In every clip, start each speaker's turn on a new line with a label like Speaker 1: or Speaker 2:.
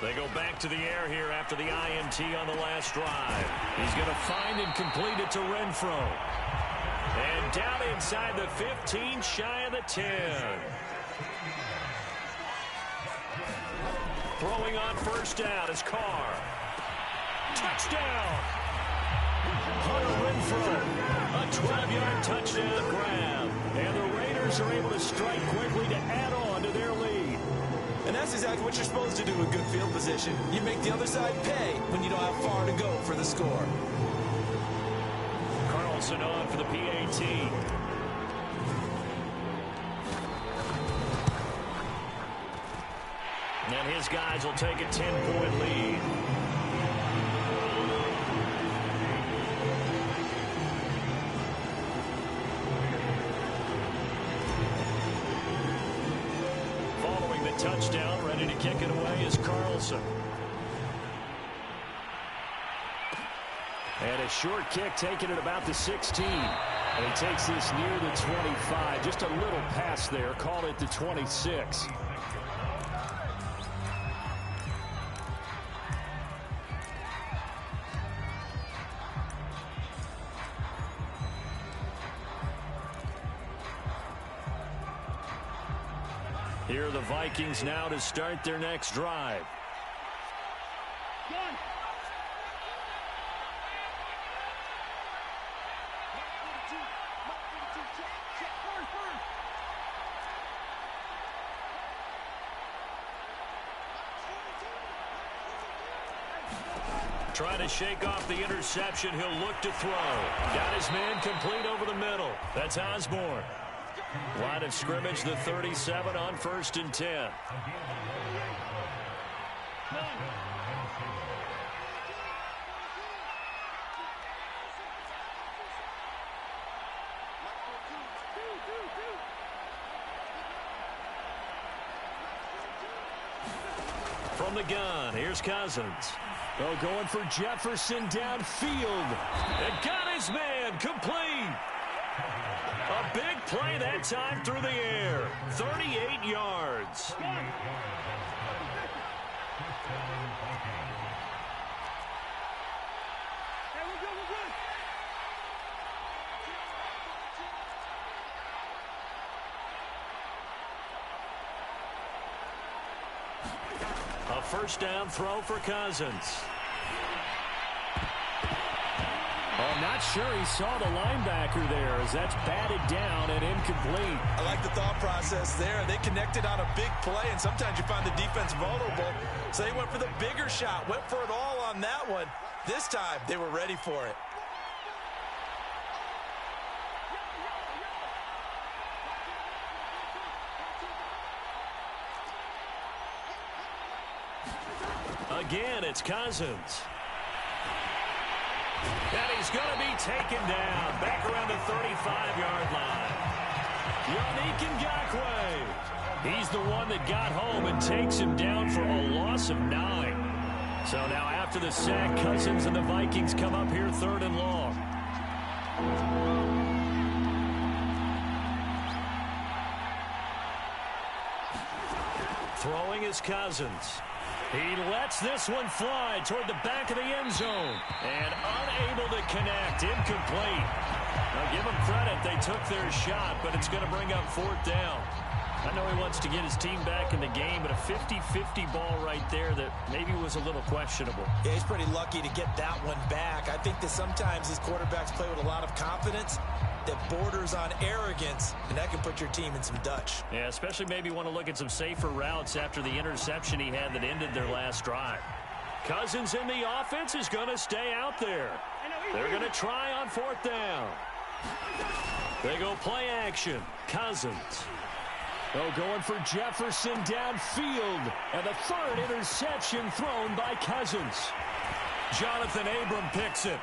Speaker 1: They go back to the air here after the INT on the last drive. He's going to find and complete it to Renfro. And down inside the 15, shy of the 10. Throwing on first down is Carr. Touchdown! Hunter Renfro, a 12-yard touchdown grab. And the Raiders are able to strike quickly to add on to their lead.
Speaker 2: And that's exactly what you're supposed to do with good field position. You make the other side pay when you don't have far to go for the score.
Speaker 1: Carlson on for the PAT. And his guys will take a 10-point lead. Following the touchdown, ready to kick it away is Carlson. And a short kick taken at about the 16. And he takes this near the 25. Just a little pass there. Call it the 26. Here are the Vikings now to start their next drive. Trying to shake off the interception. He'll look to throw. Got his man complete over the middle. That's Osborne. Line of scrimmage, the 37 on 1st and 10. From the gun, here's Cousins. Oh, going for Jefferson downfield. And got his man complete. A big play that time through the air. 38 yards. A first down throw for Cousins. Oh, not sure he saw the linebacker there as that's batted down and incomplete.
Speaker 2: I like the thought process there. They connected on a big play, and sometimes you find the defense vulnerable. So they went for the bigger shot, went for it all on that one. This time, they were ready for it.
Speaker 1: Again, it's Cousins. And he's going to be taken down back around the 35-yard line. Yannick Ngakoue. He's the one that got home and takes him down for a loss of 9. So now after the sack, Cousins and the Vikings come up here 3rd and long. Throwing is Cousins. He lets this one fly toward the back of the end zone. And unable to connect. Incomplete. Now give them credit. They took their shot, but it's going to bring up 4th down. I know he wants to get his team back in the game, but a 50-50 ball right there that maybe was a little questionable.
Speaker 2: Yeah, he's pretty lucky to get that one back. I think that sometimes his quarterbacks play with a lot of confidence that borders on arrogance, and that can put your team in some Dutch.
Speaker 1: Yeah, especially maybe want to look at some safer routes after the interception he had that ended their last drive. Cousins in the offense is going to stay out there. They're going to try on 4th down. They go play action. Cousins. Oh, going for Jefferson downfield. And the 3rd interception thrown by Cousins. Jonathan Abram picks it.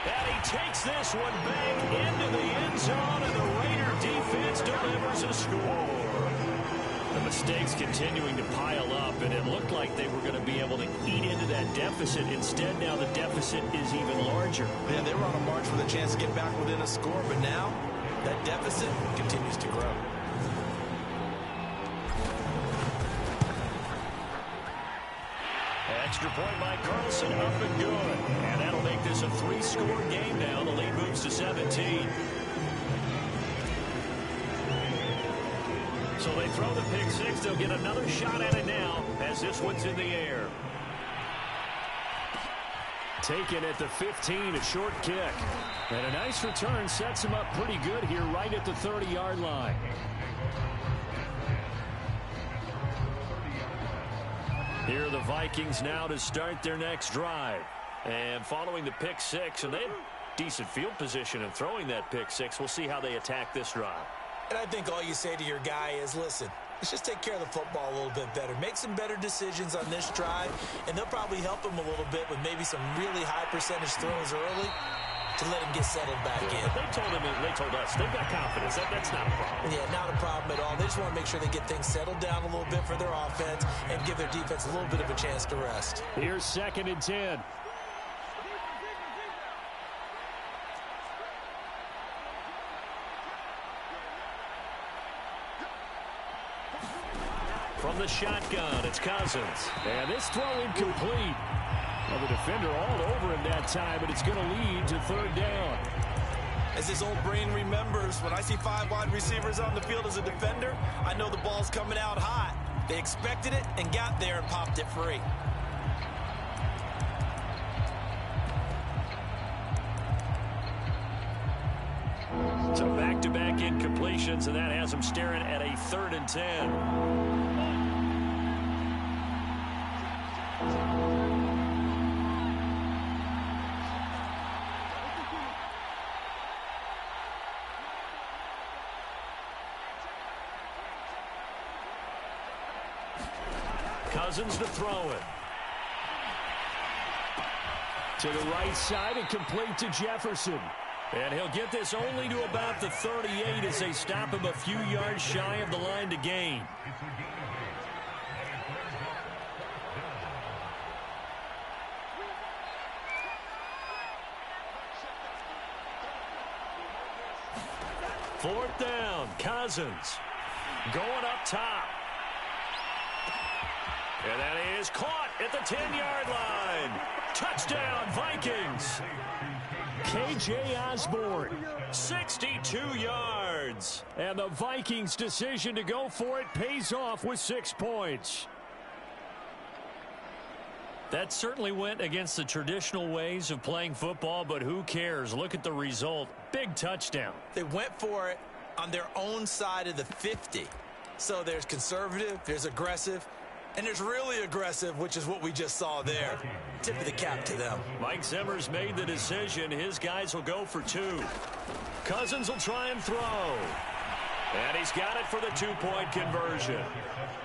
Speaker 1: And he takes this one back into the end zone, and the Raider defense delivers a score. The mistakes continuing to pile up, and it looked like they were going to be able to eat into that deficit. Instead, now the deficit is even larger.
Speaker 2: Man, they were on a march with a chance to get back within a score, but now That deficit continues to grow.
Speaker 1: Extra point by Carlson, up and good. And that'll make this a 3-score game now. The lead moves to 17. So they throw the pick six. They'll get another shot at it now as this one's in the air. Taken at the 15, a short kick. And a nice return sets him up pretty good here right at the 30-yard line. Here are the Vikings now to start their next drive. And following the pick six, and they have decent field position in throwing that pick six. We'll see how they attack this drive.
Speaker 2: And I think all you say to your guy is, listen, let's just take care of the football a little bit better. Make some better decisions on this drive, and they'll probably help him a little bit with maybe some really high percentage throws early to let him get settled back in.
Speaker 1: But they told us, they've got confidence. That's not a problem.
Speaker 2: Yeah, not a problem at all. They just want to make sure they get things settled down a little bit for their offense and give their defense a little bit of a chance to rest.
Speaker 1: Here's 2nd and 10. From the shotgun, it's Cousins. And this throw incomplete. Well, the defender all over him that time, but it's going to lead to 3rd down.
Speaker 2: As his old brain remembers, when I see 5 wide receivers on the field as a defender, I know the ball's coming out hot. They expected it and got there and popped it free.
Speaker 1: So back-to-back incompletions, and that has him staring at a 3rd and 10. Cousins to throw it. To the right side and complete to Jefferson. And he'll get this only to about the 38 as they stop him a few yards shy of the line to gain. Fourth down, Cousins going up top. And that is caught at the 10-yard line. Touchdown, Vikings. K.J. Osborne, 62 yards. And the Vikings' decision to go for it pays off with 6 points. That certainly went against the traditional ways of playing football, but who cares? Look at the result. Big touchdown.
Speaker 2: They went for it on their own side of the 50. So there's conservative, there's aggressive, and there's really aggressive, which is what we just saw there. Tip of the cap to them.
Speaker 1: Mike Zimmer's made the decision. His guys will go for 2. Cousins will try and throw. And he's got it for the 2-point conversion.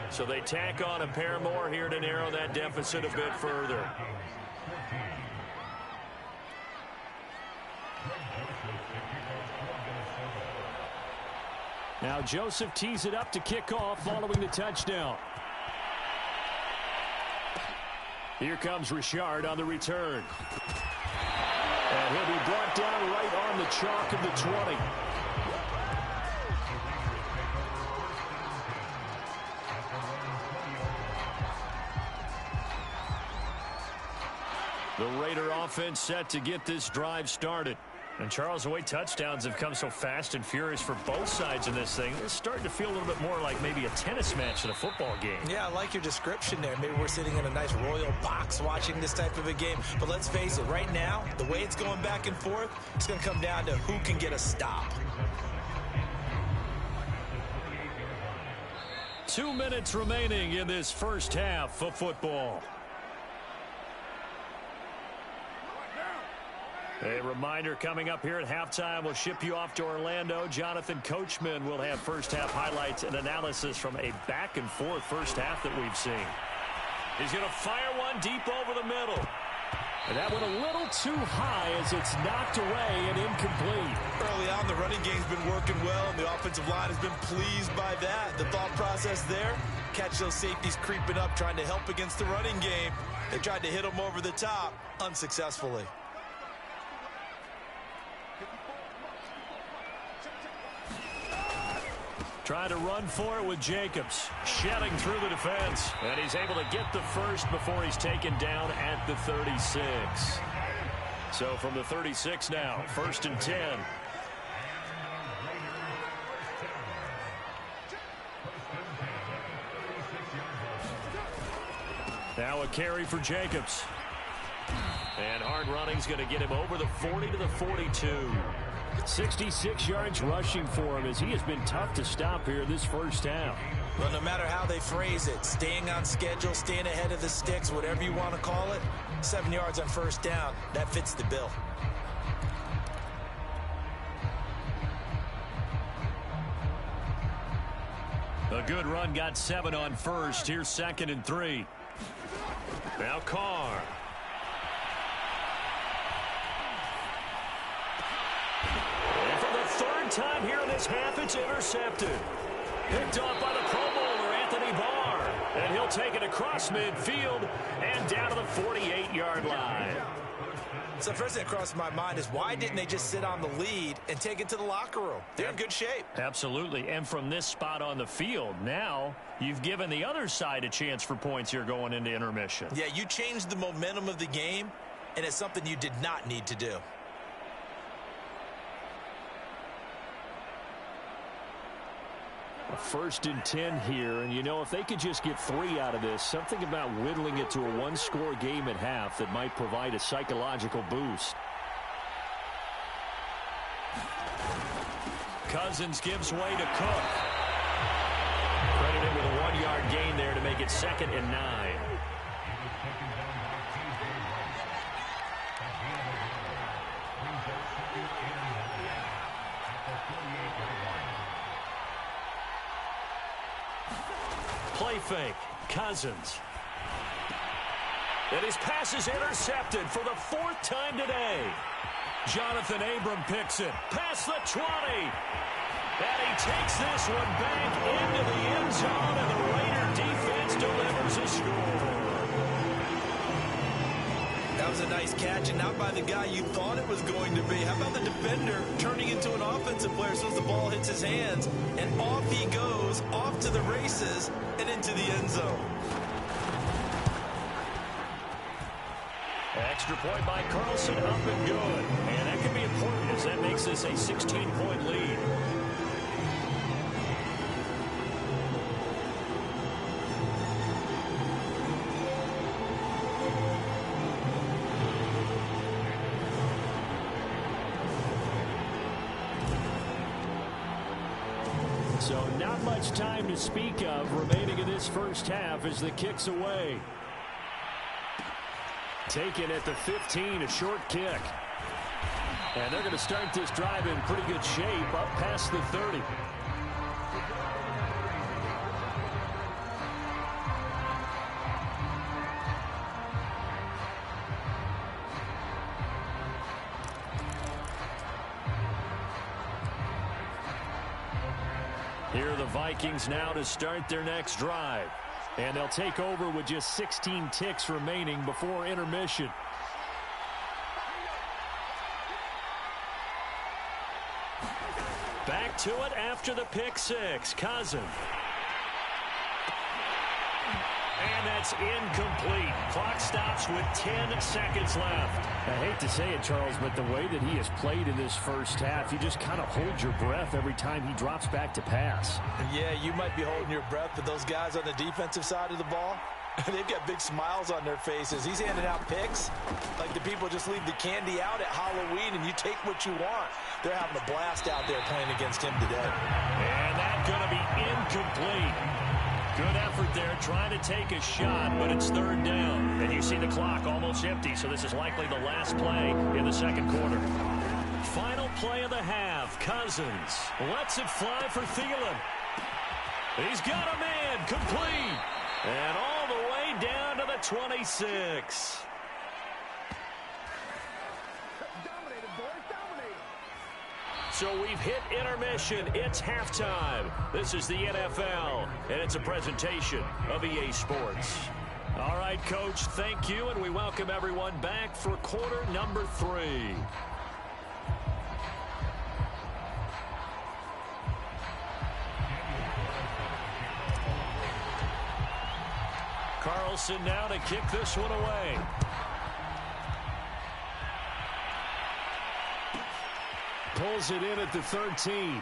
Speaker 1: So they tack on a pair more here to narrow that deficit a bit further. Now Joseph tees it up to kick off following the touchdown. Here comes Richard on the return. And he'll be brought down right on the chalk of the 20. The Raider offense set to get this drive started. And Charles, the way touchdowns have come so fast and furious for both sides in this thing, it's starting to feel a little bit more like maybe a tennis match in a football game. Yeah, I like your description there. Maybe we're sitting in a nice royal box watching this type of a game. But let's face it, right now, the way it's going back and forth, it's going to come down to who can get a stop. 2 minutes remaining in this first half of football. A reminder coming up here at halftime. We'll ship you off to Orlando. Jonathan Coachman will have first-half highlights and analysis from a back-and-forth first half that we've seen. He's going to fire one deep over the middle. And that went a little too high as it's knocked away and incomplete. Early on, the running game's been working well, and the offensive line has been pleased by that. The thought process there, catch those safeties creeping up, trying to help against the running game. They tried to hit them over the top, unsuccessfully. Trying to run for it with Jacobs. Shedding through the defense. And he's able to get the first before he's taken down at the 36. So from the 36 now, 1st and 10. Now a carry for Jacobs. And hard running's going to get him over the 40 to the 42. 66 yards rushing for him as he has been tough to stop here this first half.
Speaker 2: Well, no matter how they phrase it, staying on schedule, staying ahead of the sticks, whatever you want to call it, 7 yards on first down, that fits the bill.
Speaker 1: A good run got 7 on first. Here's 2nd and 3. Now Carr. And for the 3rd time here in this half, it's intercepted. Picked off by the Pro Bowler, Anthony Barr. And he'll take it across midfield and down to the 48-yard line.
Speaker 2: So the first thing that crossed my mind is why didn't they just sit on the lead and take it to the locker room? They're in good shape.
Speaker 1: Absolutely. And from this spot on the field, now you've given the other side a chance for points here going into intermission.
Speaker 2: Yeah, you changed the momentum of the game, and it's something you did not need to do.
Speaker 1: A 1st and 10 here, and you know, if they could just get 3 out of this, something about whittling it to a one-score game at half that might provide a psychological boost. Cousins gives way to Cook. Credited with a 1-yard gain there to make it 2nd and 9. Play fake. Cousins. And his pass is intercepted for the 4th time today. Jonathan Abram picks it. Past the 20. And he takes this one back into the end zone, and the Raider defense delivers a score.
Speaker 2: That was a nice catch, and not by the guy you thought it was going to be. How about the defender turning into an offensive player as soon as the ball hits his hands, and off he goes, off to the races, and into the end zone.
Speaker 1: Extra point by Carlson, up and good. And that could be important as that makes this a 16-point lead. So not much time to speak of remaining in this first half as the kick's away. Taken at the 15, a short kick. And they're going to start this drive in pretty good shape up past the 30. Here are the Vikings now to start their next drive. And they'll take over with just 16 ticks remaining before intermission. Back to it after the pick six. Cousins. And that's incomplete. Clock stops with 10 seconds left. I hate to say it, Charles, but the way that he has played in this first half, you just kind of hold your breath every time he drops back to pass.
Speaker 2: Yeah, you might be holding your breath, but those guys on the defensive side of the ball, they've got big smiles on their faces. He's handing out picks like the people just leave the candy out at Halloween and you take what you want. They're having a blast out there playing against him today.
Speaker 1: And that's going to be incomplete. Good effort there, trying to take a shot, but it's third down. And you see the clock almost empty, so this is likely the last play in the second quarter. Final play of the half. Cousins lets it fly for Thielen. He's got a man, complete. And all the way down to the 26. So we've hit intermission. It's halftime. This is the NFL, and it's a presentation of EA Sports. All right, Coach, thank you, and we welcome everyone back for quarter number 3. Wilson now to kick this one away. Pulls it in at the 13.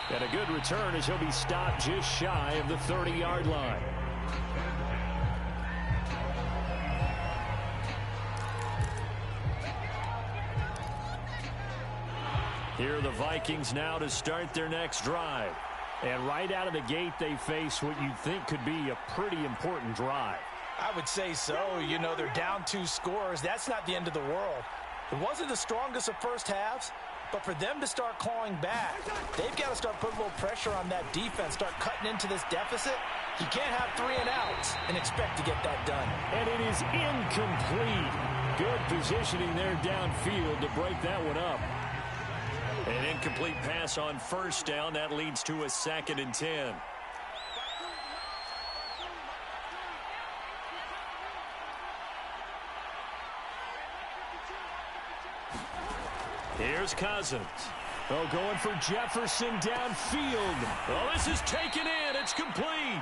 Speaker 1: And a good return as he'll be stopped just shy of the 30-yard line. Here are the Vikings now to start their next drive. And right out of the gate, they face what you'd think could be a pretty important drive.
Speaker 2: I would say so. You know, they're down 2 scores. That's not the end of the world. It wasn't the strongest of first halves, but for them to start clawing back, they've got to start putting a little pressure on that defense, start cutting into this deficit. You can't have 3 and outs and expect to get that done.
Speaker 1: And it is incomplete. Good positioning there downfield to break that one up. An incomplete pass on first down. That leads to a 2nd and 10. Here's Cousins. Oh, going for Jefferson downfield. Oh, this is taken in. It's complete.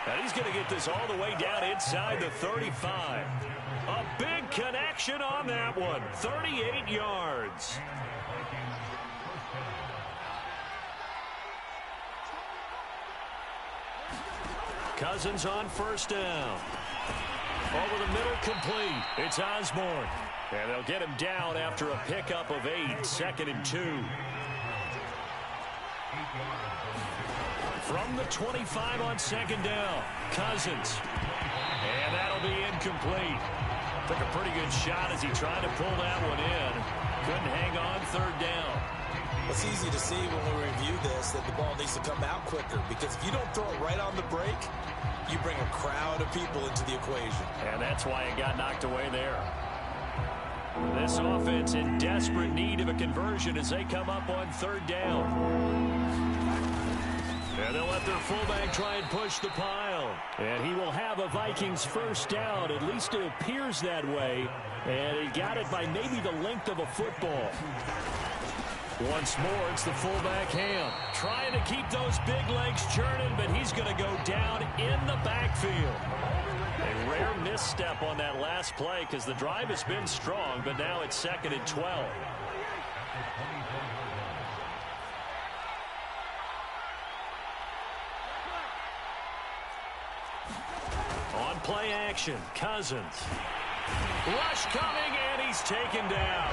Speaker 1: And he's going to get this all the way down inside the 35. A big connection on that one. 38 yards. Cousins on first down. Over the middle, complete. It's Osborne. And they'll get him down after a pickup of 8, 2nd and 2. From the 25 on 2nd down, Cousins. And that'll be incomplete. Took a pretty good shot as he tried to pull that one in. Couldn't hang on 3rd down.
Speaker 2: It's easy to see when we review this that the ball needs to come out quicker, because if you don't throw it right on the break, you bring a crowd of people into the equation.
Speaker 1: And that's why it got knocked away there. This offense in desperate need of a conversion as they come up on 3rd down. And they'll let their fullback try and push the pile. And he will have a Vikings first down. At least it appears that way. And he got it by maybe the length of a football. Once more, it's the fullback Ham. Trying to keep those big legs churning, but he's going to go down in the backfield. A rare misstep on that last play because the drive has been strong, but now it's 2nd and 12. On play action, Cousins. Rush coming, and he's taken down.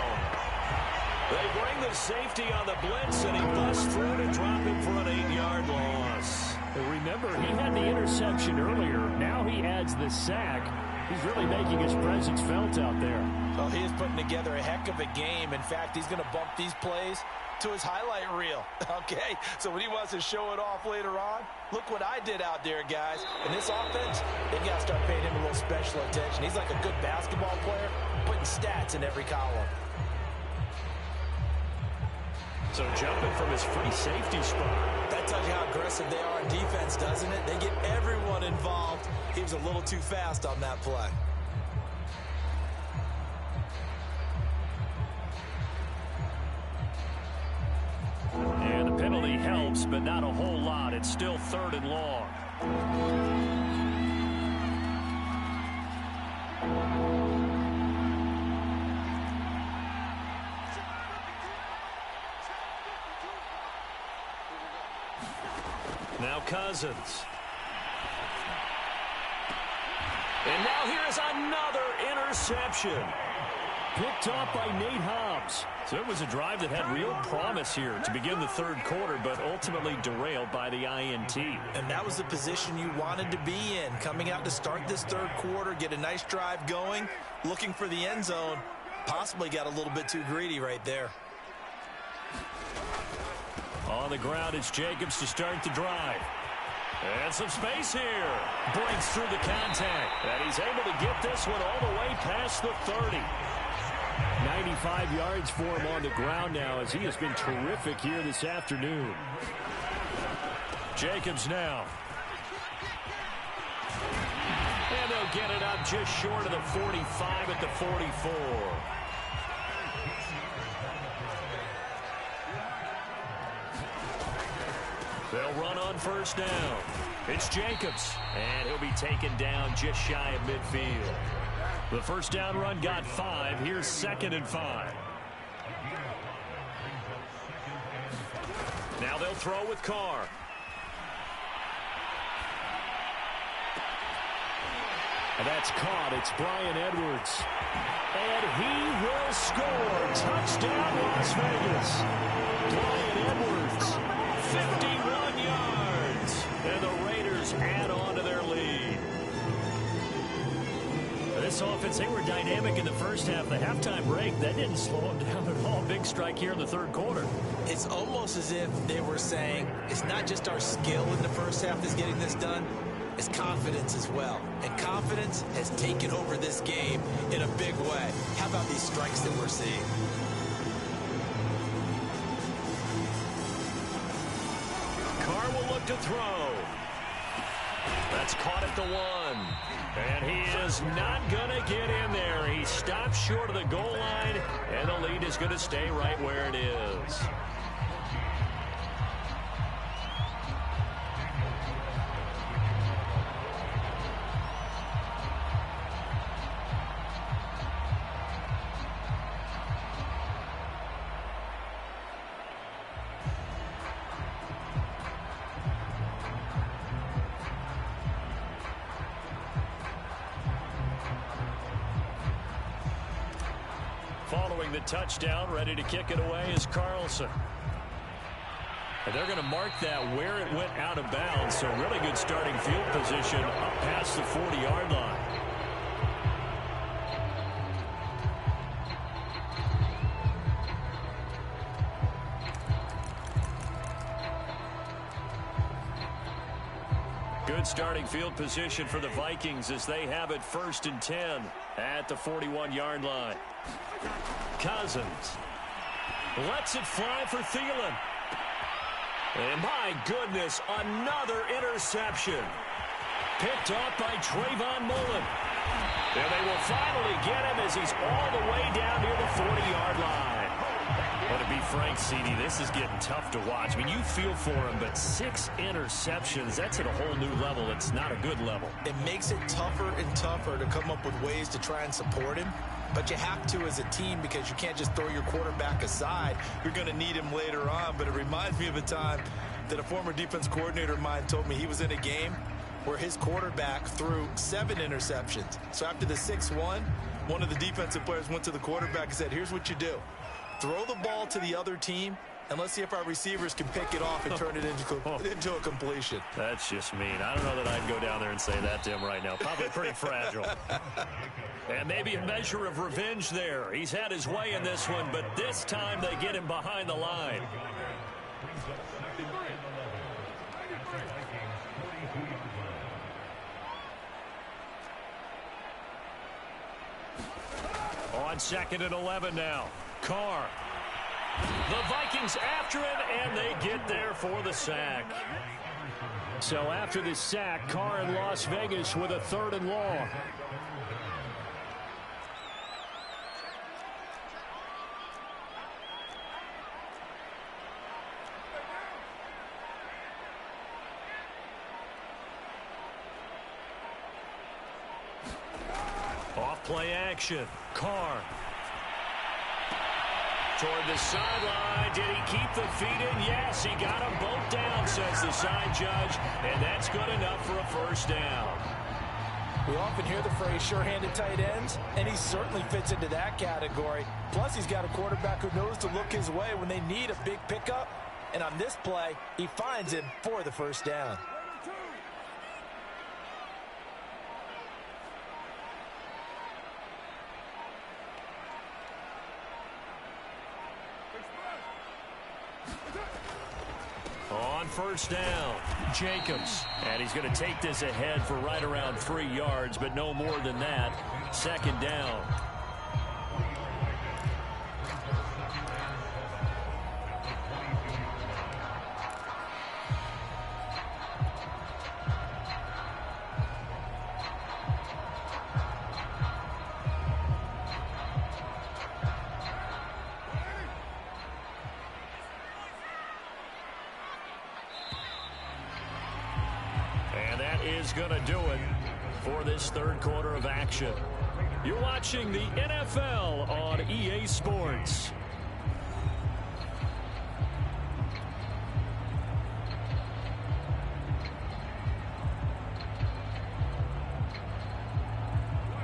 Speaker 1: They bring the safety on the blitz, and he busts through to drop him for an 8-yard loss. Remember, he had the interception earlier. Now he adds the sack. He's really making his presence felt out there.
Speaker 2: Well, he is putting together a heck of a game. In fact, he's going to bump these plays to his highlight reel. Okay, so when he wants to show it off later on, look what I did out there, guys. In this offense, they got to start paying him a little special attention. He's like a good basketball player, putting stats in every column.
Speaker 1: So jumping from his free safety spot.
Speaker 2: That tells you how aggressive they are on defense, doesn't it? They get everyone involved. He was a little too fast on that play.
Speaker 1: And the penalty helps, but not a whole lot. It's still 3rd and long. Now Cousins. And now here's another interception. Picked off by Nate Hobbs. So it was a drive that had real promise here to begin the 3rd quarter, but ultimately derailed by the INT.
Speaker 2: And that was the position you wanted to be in. Coming out to start this 3rd quarter, get a nice drive going, looking for the end zone. Possibly got a little bit too greedy right there.
Speaker 1: On the ground, it's Jacobs to start the drive. And some space here. Breaks through the contact. And he's able to get this one all the way past the 30. 95 yards for him on the ground now as he has been terrific here this afternoon. Jacobs now. And they'll get it up just short of the 45 at the 44. They'll run on first down. It's Jacobs, and he'll be taken down just shy of midfield. The first down run got 5. Here's 2nd and 5. Now they'll throw with Carr. And that's caught. It's Bryan Edwards. And he will score. Touchdown, Las Vegas. Bryan Edwards, 51 yards. And the Raiders add on to their lead. This offense, they were dynamic in the first half. The halftime break, that didn't slow them down at all. Big strike here in the third quarter.
Speaker 2: It's almost as if they were saying, it's not just our skill in the first half that's getting this done. It's confidence as well. And confidence has taken over this game in a big way. How about these strikes that we're seeing?
Speaker 1: Carr will look to throw. That's caught at the 1. And he is not going to get in there. He stops short of the goal line, and the lead is going to stay right where it is. Following the touchdown, ready to kick it away is Carlson. And they're going to mark that where it went out of bounds, so really good starting field position up past the 40-yard line. Good starting field position for the Vikings as they have it 1st and 10 at the 41-yard line. Cousins lets it fly for Thielen. And my goodness, another interception. Picked off by Trayvon Mullen. And they will finally get him as he's all the way down near the 40-yard line. But to be frank, CD, this is getting tough to watch. I mean, you feel for him, but 6 interceptions, that's at a whole new level. It's not a good level.
Speaker 2: It makes it tougher and tougher to come up with ways to try and support him. But you have to as a team because you can't just throw your quarterback aside. You're going to need him later on. But it reminds me of a time that a former defense coordinator of mine told me he was in a game where his quarterback threw 7 interceptions. So after the 6-1, one of the defensive players went to the quarterback and said, here's what you do. Throw the ball to the other team, and let's see if our receivers can pick it off and turn it into a completion.
Speaker 1: That's just mean. I don't know that I'd go down there and say that to him right now. Probably pretty fragile. And maybe a measure of revenge there. He's had his way in this one, but this time they get him behind the line. On 2nd and 11 now. Carr. The Vikings after him, and they get there for the sack. So after the sack, Carr in Las Vegas with a 3rd and long. Off play action. Carr. Toward the sideline. Did he keep the feet in? Yes, he got them both down, says the side judge. And that's good enough for a 1st down.
Speaker 2: We often hear the phrase sure-handed tight ends, and he certainly fits into that category. Plus, he's got a quarterback who knows to look his way when they need a big pickup. And on this play, he finds him for the 1st down.
Speaker 1: On 1st down, Jacobs. And he's going to take this ahead for right around 3 yards, but no more than that. 2nd down. is going to do it for this third quarter of action. You're watching the NFL on EA Sports.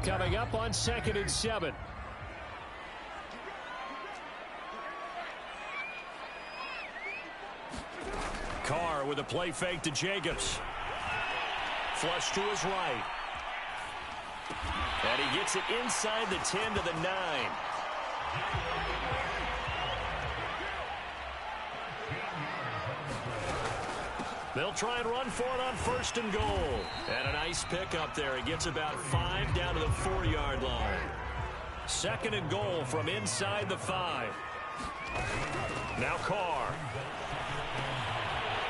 Speaker 1: Coming up on 2nd and 7. Carr with a play fake to Jacobs. Flush to his right. And he gets it inside the 10 to the 9. They'll try and run for it on 1st and goal. And a nice pick up there. He gets about 5 down to the 4-yard line. 2nd and goal from inside the 5. Now Carr.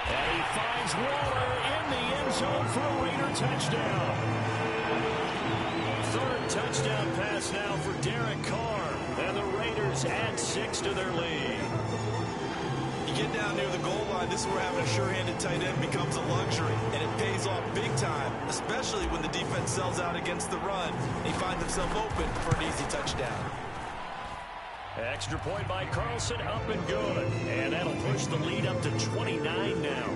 Speaker 1: And he finds Waller in the end zone for a Raider touchdown. 3rd touchdown pass now for Derek Carr. And the Raiders add 6 to their lead.
Speaker 2: You get down near the goal line, this is where having a sure-handed tight end becomes a luxury, and it pays off big time, especially when the defense sells out against the run, and he finds himself open for an easy touchdown.
Speaker 1: Extra point by Carlson, up and good. And that'll push the lead up to 29 now.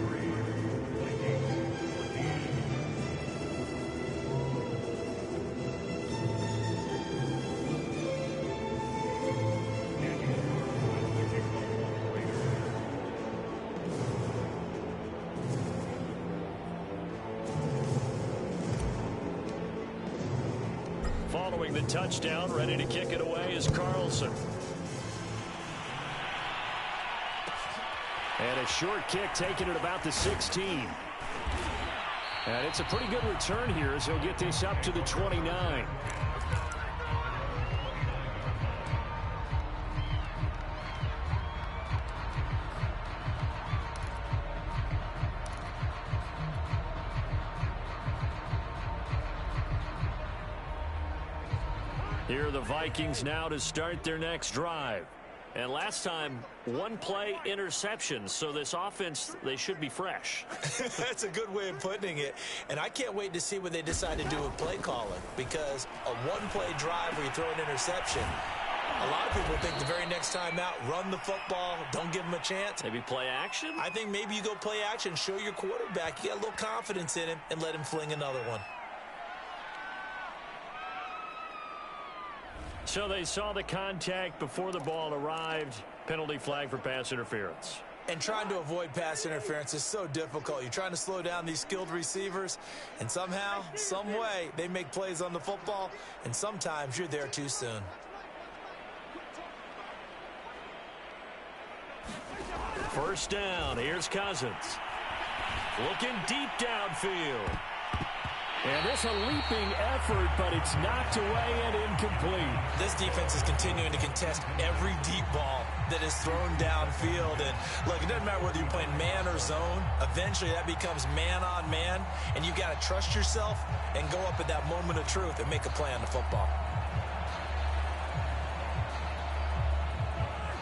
Speaker 1: Following the touchdown, ready to kick it away is Carlson. And a short kick taken at about the 16. And it's a pretty good return here as he'll get this up to the 29. Here are the Vikings now to start their next drive. And last time, one play interception, so this offense, they should be fresh.
Speaker 2: That's a good way of putting it. And I can't wait to see what they decide to do with play calling, because a one-play drive where you throw an interception, a lot of people think the very next time out, run the football, don't give them a chance.
Speaker 1: Maybe play action?
Speaker 2: I think maybe you go play action, show your quarterback you got a little confidence in him, and let him fling another one.
Speaker 1: So they saw the contact before the ball arrived. Penalty flag for pass interference.
Speaker 2: And trying to avoid pass interference is so difficult. You're trying to slow down these skilled receivers, and somehow, some way, they make plays on the football, and sometimes you're there too soon.
Speaker 1: First down. Here's Cousins. Looking deep downfield. And this a leaping effort, but it's knocked away and incomplete.
Speaker 2: This defense is continuing to contest every deep ball that is thrown downfield. And look, it doesn't matter whether you're playing man or zone. Eventually that becomes man on man, and you've got to trust yourself and go up at that moment of truth and make a play on the football.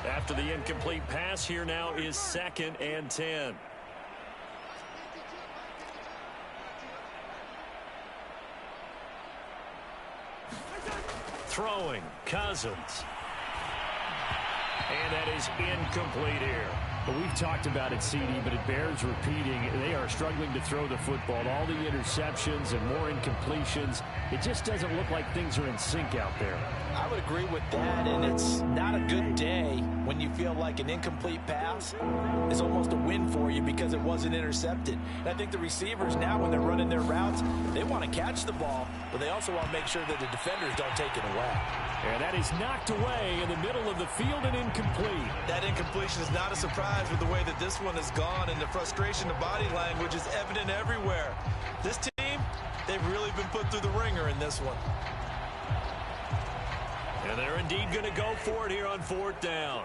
Speaker 1: After the incomplete pass, here now is 2nd and 10. Throwing, Cousins. And that is incomplete here.
Speaker 3: Well, we've talked about it, CD, but it bears repeating. They are struggling to throw the football. All the interceptions and more incompletions. It just doesn't look like things are in sync out there.
Speaker 2: I would agree with that, and it's not a good day when you feel like an incomplete pass is almost a win for you because it wasn't intercepted. And I think the receivers now, when they're running their routes, they want to catch the ball, but they also want to make sure that the defenders don't take it away.
Speaker 3: And that is knocked away in the middle of the field and incomplete.
Speaker 2: That incompletion is not a surprise with the way that this one has gone, and the frustration of body language is evident everywhere. This team, they've really been put through the ringer in this one.
Speaker 1: And they're indeed going to go for it here on 4th down.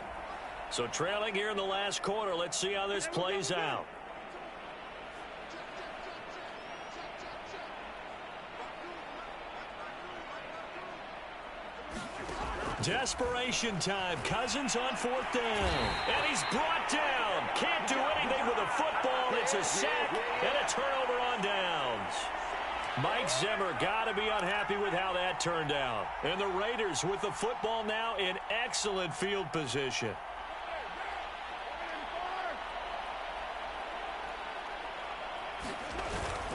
Speaker 1: So trailing here in the last quarter, let's see how this plays out. Desperation time. Cousins on 4th down. And he's brought down. Can't do anything with a football. It's a sack and a turnover on downs. Mike Zimmer got to be unhappy with how that turned out. And the Raiders with the football now in excellent field position.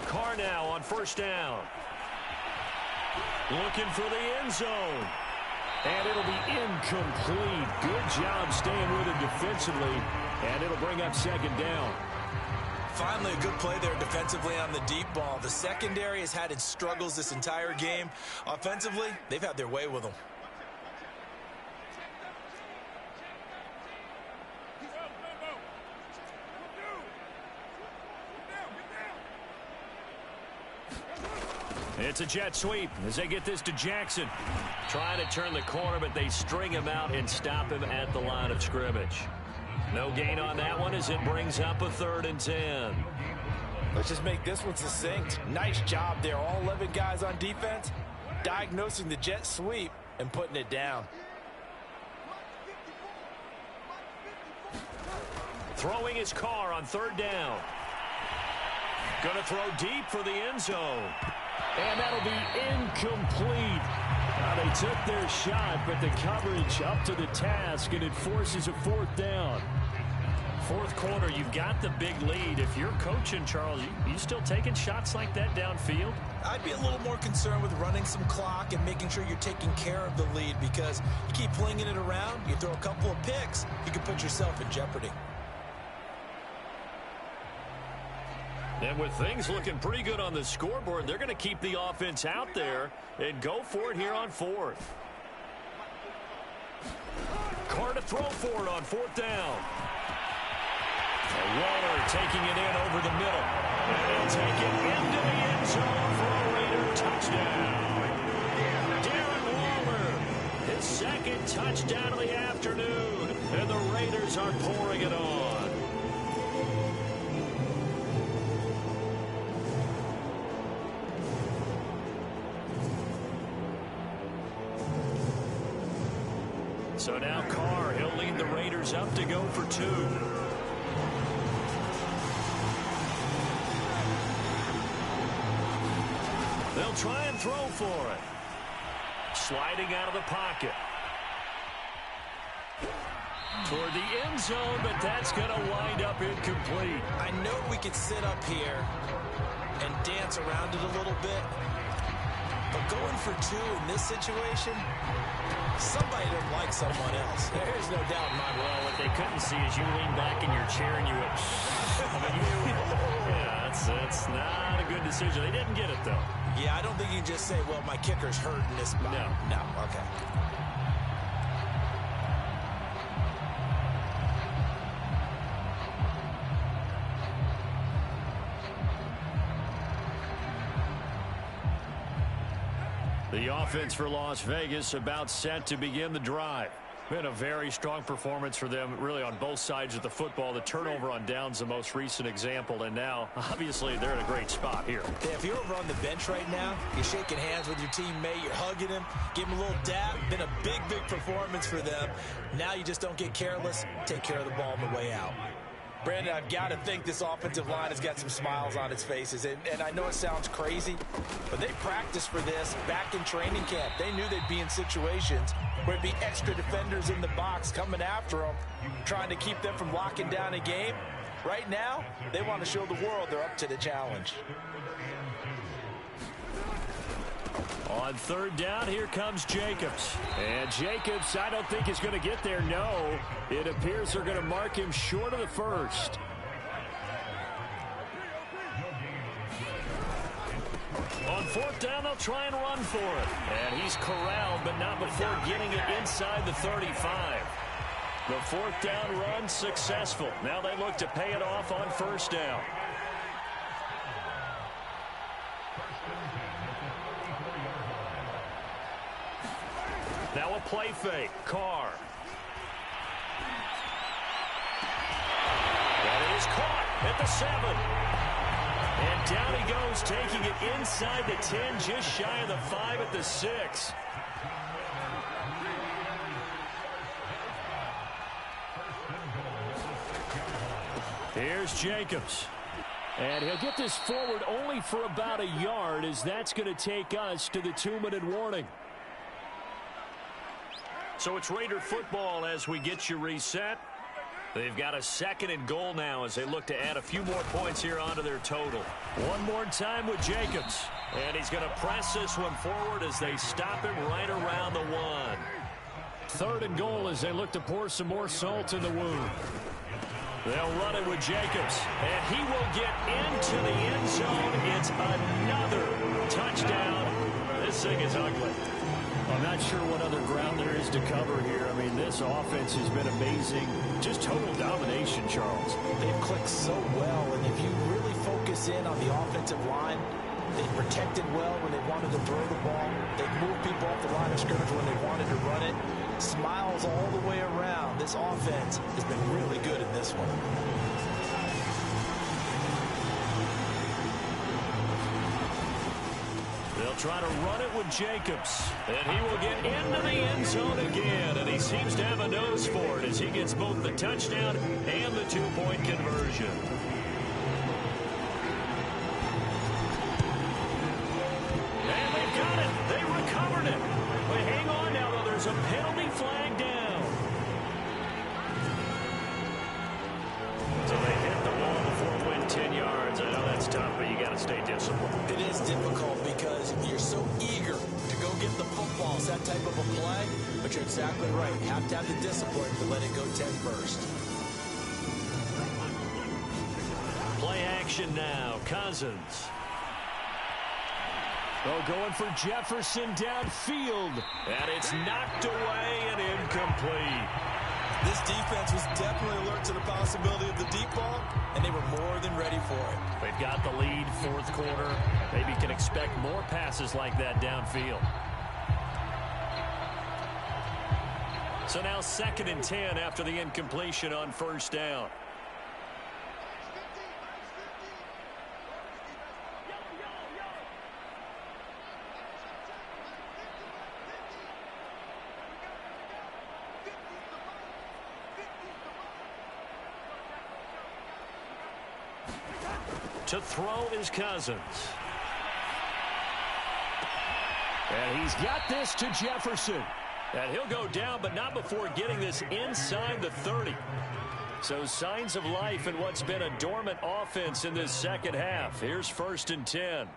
Speaker 1: Carr now on first down. Looking for the end zone. And it'll be incomplete. Good job staying with it defensively. And it'll bring up second down.
Speaker 2: Finally, a good play there defensively on the deep ball. The secondary has had its struggles this entire game. Offensively, they've had their way with them.
Speaker 1: It's a jet sweep as they get this to Jackson. Trying to turn the corner, but they string him out and stop him at the line of scrimmage. No gain on that one as it brings up a 3rd and 10.
Speaker 2: Let's just make this one succinct. Nice job there. All 11 guys on defense diagnosing the jet sweep and putting it down.
Speaker 1: Throwing his Carr on 3rd down. Going to throw deep for the end zone. And that'll be incomplete. They took their shot, but the coverage up to the task, and it forces a 4th down. 4th quarter, you've got the big lead. If you're coaching, Charles, you still taking shots like that downfield?
Speaker 2: I'd be a little more concerned with running some clock and making sure you're taking care of the lead, because you keep flinging it around, you throw a couple of picks, you can put yourself in jeopardy.
Speaker 1: And with things looking pretty good on the scoreboard, they're going to keep the offense out there and go for it here on 4th. Carr to throw for it on 4th down. Waller taking it in over the middle. And he'll take it into the end zone for a Raider touchdown. Darren Waller, his 2nd touchdown of the afternoon. And the Raiders are pouring it on. So now Carr, he'll lead the Raiders up to go for 2. They'll try and throw for it. Sliding out of the pocket. Toward the end zone, but that's going to wind up incomplete.
Speaker 2: I know we could sit up here and dance around it a little bit, but going for 2 in this situation, somebody doesn't like someone else. There's no doubt in my mind.
Speaker 1: Well, what they couldn't see is you lean back in your chair and you went, yeah, that's not a good decision. They didn't get it, though.
Speaker 2: Yeah, I don't think you can just say, well, my kicker's hurt in this spot. No, okay.
Speaker 1: The offense for Las Vegas about set to begin the drive. Been a very strong performance for them, really, on both sides of the football. The turnover on downs, the most recent example, and now, obviously, they're in a great spot here.
Speaker 2: Yeah, if you're over on the bench right now, you're shaking hands with your teammate, you're hugging him, give him a little dap. Been a big, big performance for them. Now you just don't get careless. Take care of the ball on the way out. Brandon, I've got to think this offensive line has got some smiles on its faces. And I know it sounds crazy, but they practiced for this back in training camp. They knew they'd be in situations where it'd be extra defenders in the box coming after them, trying to keep them from locking down a game. Right now, they want to show the world they're up to the challenge.
Speaker 1: On 3rd down, here comes Jacobs. And Jacobs, I don't think is going to get there. No, it appears they're going to mark him short of the 1st. On 4th down, they'll try and run for it. And he's corralled, but not before getting it inside the 35. The 4th down run successful. Now they look to pay it off on 1st down. Now a play fake. Carr. That is caught at the 7. And down he goes, taking it inside the 10, just shy of the 5 at the 6. Here's Jacobs.
Speaker 3: And he'll get this forward only for about a yard, as that's going to take us to the 2-minute warning.
Speaker 1: So it's Raider football as we get you reset. They've got a 2nd and goal now as they look to add a few more points here onto their total. One more time with Jacobs. And he's going to press this one forward as they stop him right around the 1.
Speaker 3: 3rd and goal as they look to pour some more salt in the wound.
Speaker 1: They'll run it with Jacobs. And he will get into the end zone. It's another touchdown. This thing is ugly.
Speaker 3: I'm not sure what other ground there is to cover here. I mean, this offense has been amazing. Just total domination, Charles.
Speaker 2: They've clicked so well, and if you really focus in on the offensive line, they protected well when they wanted to throw the ball. They moved people off the line of scrimmage when they wanted to run it. Smiles all the way around. This offense has been really good in this one.
Speaker 1: They'll try to run it with Jacobs. And he will get into the end zone again. And he seems to have a nose for it as he gets both the touchdown and the 2-point conversion. And they've got it. They recovered it. But hang on now, though. There's a penalty flag down. So they hit the wall before it went 10 yards. I know that's tough, but you got to stay disciplined.
Speaker 2: It is difficult because you're so eager to go get the football. It's that type of a play, but you're exactly right. You have to have the discipline to let it go 10 first.
Speaker 1: Play action now. Cousins.
Speaker 3: Oh, going for Jefferson downfield.
Speaker 1: And it's knocked away and incomplete.
Speaker 2: This defense was definitely alert to the possibility of the deep ball, and they were more than ready for it.
Speaker 1: They've got the lead, 4th quarter. Maybe can expect more passes like that downfield. So now 2nd and 10 after the incompletion on 1st down. To throw is Cousins.
Speaker 3: And he's got this to Jefferson.
Speaker 1: And he'll go down, but not before getting this inside the 30. So signs of life in what's been a dormant offense in this 2nd half. Here's 1st and 10.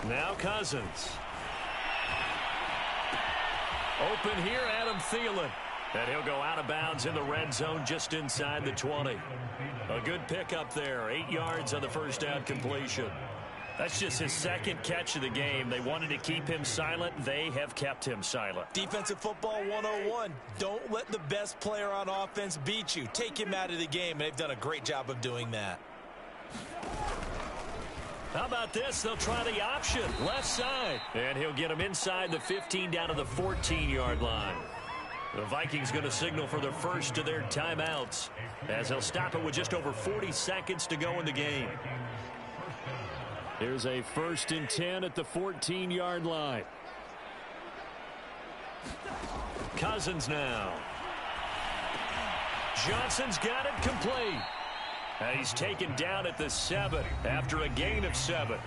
Speaker 1: Now Cousins. Open here, Adam Thielen. And he'll go out of bounds in the red zone just inside the 20. A good pickup there. 8 yards on the 1st down completion. That's just his 2nd catch of the game. They wanted to keep him silent. They have kept him silent.
Speaker 2: Defensive football 101. Don't let the best player on offense beat you. Take him out of the game, and they've done a great job of doing that.
Speaker 1: How about this? They'll try the option. Left side. And he'll get him inside the 15 down to the 14-yard line. The Vikings going to signal for the first of their timeouts as they'll stop it with just over 40 seconds to go in the game.
Speaker 3: Here's a 1st and 10 at the 14-yard line.
Speaker 1: Cousins now. Johnson's got it complete. And he's taken down at the 7 after a gain of 7.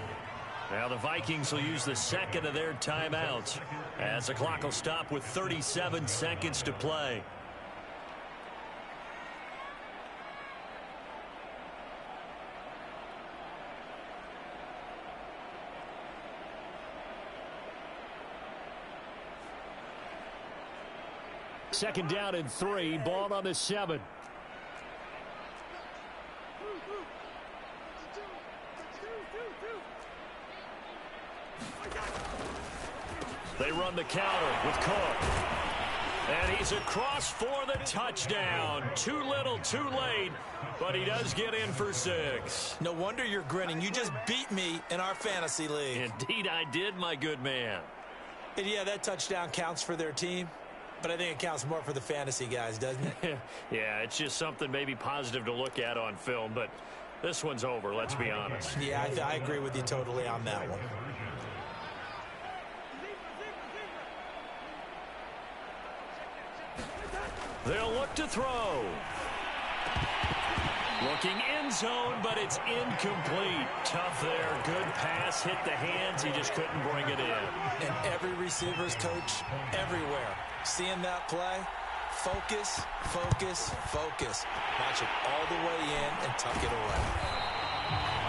Speaker 1: Now the Vikings will use the 2nd of their timeouts as the clock will stop with 37 seconds to play.
Speaker 3: Second down and 3, ball on the 7.
Speaker 1: They run the counter with Cook. And he's across for the touchdown. Too little, too late, but he does get in for 6.
Speaker 2: No wonder you're grinning. You just beat me in our fantasy league.
Speaker 1: Indeed I did, my good man.
Speaker 2: And yeah, that touchdown counts for their team, but I think it counts more for the fantasy guys, doesn't it?
Speaker 1: Yeah, it's just something maybe positive to look at on film, but This one's over, let's be honest.
Speaker 2: Yeah, I agree with you totally on that one.
Speaker 1: They'll look to throw. Looking end zone, but it's incomplete. Tough there. Good pass. Hit the hands. He just couldn't bring it in.
Speaker 2: And every receiver's coach everywhere. Seeing that play, focus, focus, focus. Watch it all the way in and tuck it away.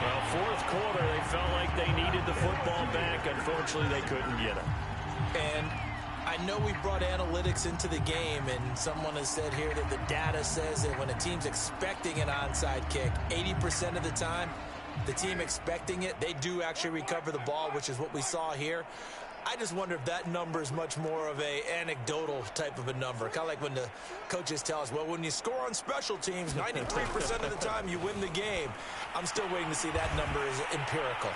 Speaker 1: Well, fourth quarter, they felt like they needed the football back. Unfortunately, they couldn't get it.
Speaker 2: And I know we brought analytics into the game, and someone has said here that the data says that when a team's expecting an onside kick, 80% of the time, the team expecting it, they do actually recover the ball, which is what we saw here. I just wonder if that number is much more of a anecdotal type of a number. Kind of like when the coaches tell us, well, when you score on special teams, 93% of the time you win the game. I'm still waiting to see that number is empirical.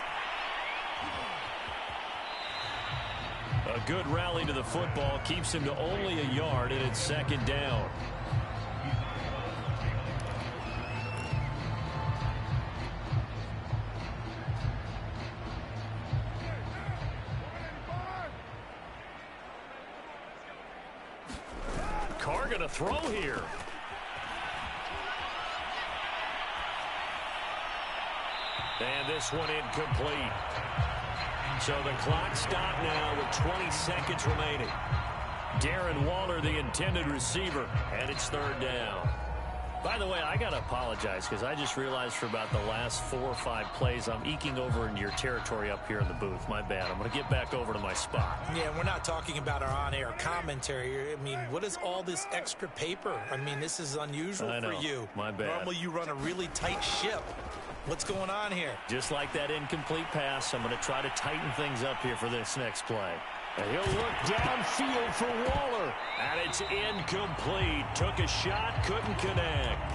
Speaker 1: A good rally to the football keeps him to only a yard, and it's second down. Carr gonna throw here. And this one incomplete. So the clock stopped now with 20 seconds remaining. Darren Waller, the intended receiver, and it's third down. By the way, I got to apologize because I just realized for about the last 4 or 5 plays, I'm eking over into your territory up here in the booth. My bad. I'm going to get back over to my spot.
Speaker 2: Yeah, we're not talking about our on-air commentary. I mean, what is all this extra paper? I mean, this is unusual for you.
Speaker 1: My bad.
Speaker 2: Normally you run a really tight ship. What's going on here?
Speaker 1: Just like that incomplete pass, I'm going to try to tighten things up here for this next play. And he'll look downfield for Waller. And it's incomplete. Took a shot, couldn't connect.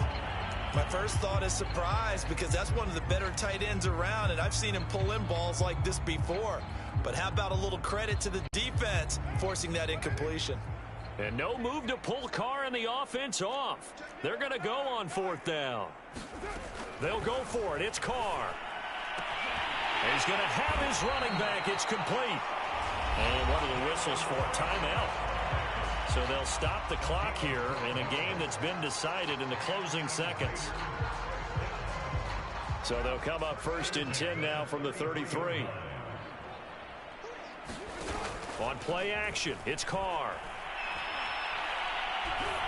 Speaker 2: My first thought is surprise because that's one of the better tight ends around, and I've seen him pull in balls like this before. But how about a little credit to the defense forcing that incompletion?
Speaker 1: And no move to pull Carr and the offense off. They're going to go on fourth down. They'll go for it. It's Carr. And he's going to have his running back. It's complete. And what are the whistles for? Timeout. So they'll stop the clock here in a game that's been decided in the closing seconds. So they'll come up first and 10 now from the 33. On play action, it's Carr.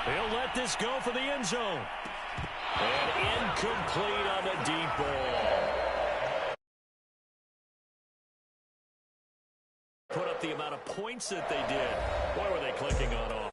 Speaker 1: He'll let this go for the end zone. And incomplete on the deep ball. Put up the amount of points that they did. Boy, were they clicking on